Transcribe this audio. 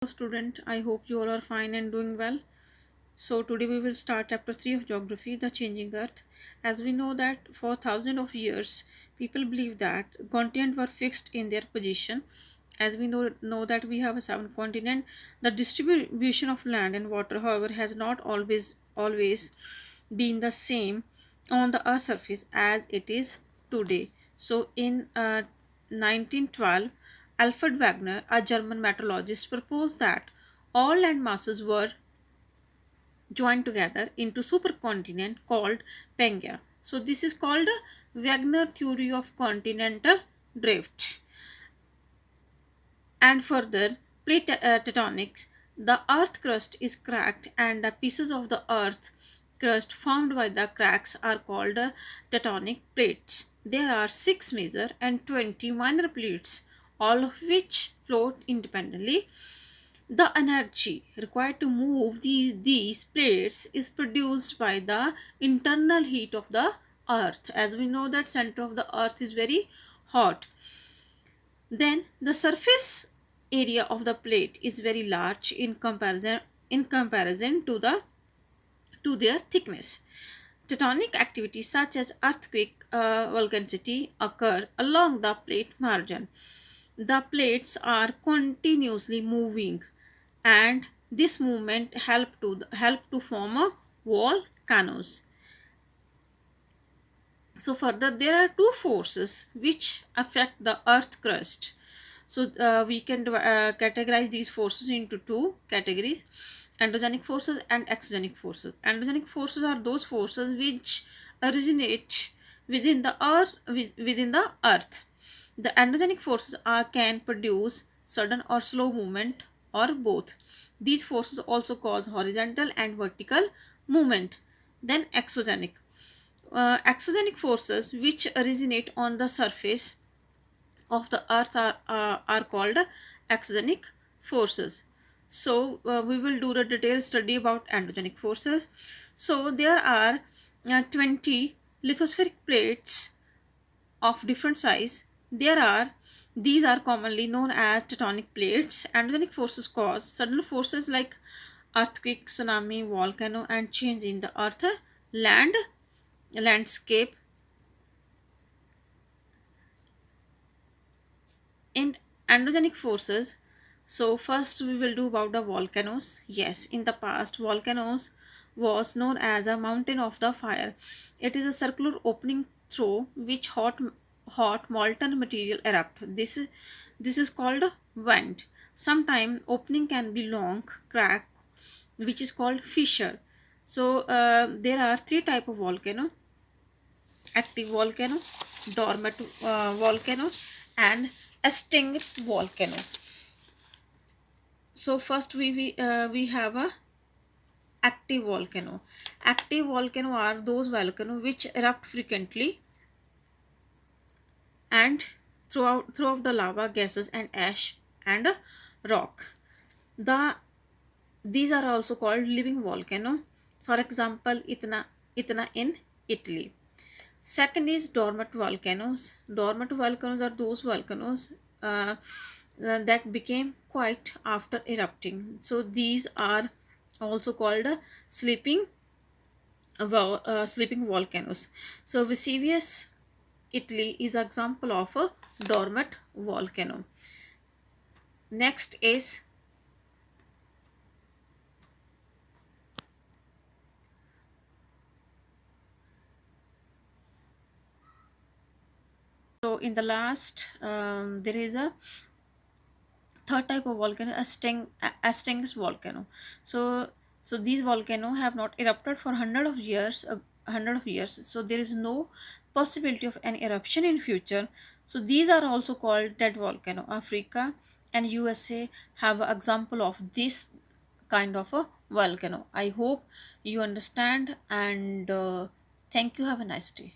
Student, I hope you all are fine and doing well. So today we will start chapter 3 of geography, the changing earth. As we know that for thousands of years people believe that continents were fixed in their position. As we know that we have a seven continent, the distribution of land and water however has not always been the same on the earth surface as it is today. So in 1912, Alfred Wegener, a German meteorologist, proposed that all land masses were joined together into supercontinent called Pangaea. So this is called Wegener theory of continental drift. And further, plate tectonics, the earth crust is cracked and the pieces of the earth crust formed by the cracks are called tectonic plates. There are 6 major and 20 minor plates, all of which float independently. The energy required to move these plates is produced by the internal heat of the earth. As we know that center of the earth is very hot. Then the surface area of the plate is very large in comparison to their thickness. Tectonic activities such as earthquake volcanicity occur along the plate margin. The plates are continuously moving, and this movement help to form a volcanoes. So further, there are two forces which affect the earth crust. So we can categorize these forces into two categories: endogenic forces and exogenic forces. Endogenic forces are those forces which originate within the earth. The endogenic forces can produce sudden or slow movement or both. These forces also cause horizontal and vertical movement. Then exogenic. Exogenic forces which originate on the surface of the earth are called exogenic forces. So we will do the detailed study about endogenic forces. So there are 20 lithospheric plates of different size. These are commonly known as tectonic plates. Endogenic forces cause sudden forces like earthquake, tsunami, volcano, and change in the earth land landscape. In endogenic forces, so first we will do about the volcanoes. Yes, in the past volcanoes was known as a mountain of the fire. It is a circular opening through which hot molten material erupt. This is called vent. Sometime opening can be long crack, which is called fissure. So there are three type of volcano: active volcano, dormant volcano, and extinct volcano. So first we have a active volcano. Active volcano are those volcano which erupt frequently and throughout the lava, gases, and ash and rock. The These are also called living volcano. For example, Etna in Italy. Second is dormant volcanoes. Dormant volcanoes are those volcanoes that became quiet after erupting. So these are also called sleeping volcanoes. So Vesuvius, Italy, is an example of a dormant volcano. Next is, so in the last there is a third type of volcano, Asting's volcano. So these volcano have not erupted for hundred of years. So there is no possibility of any eruption in future. So these are also called dead volcano. Africa and USA have an example of this kind of a volcano. I hope you understand, and thank you. Have a nice day.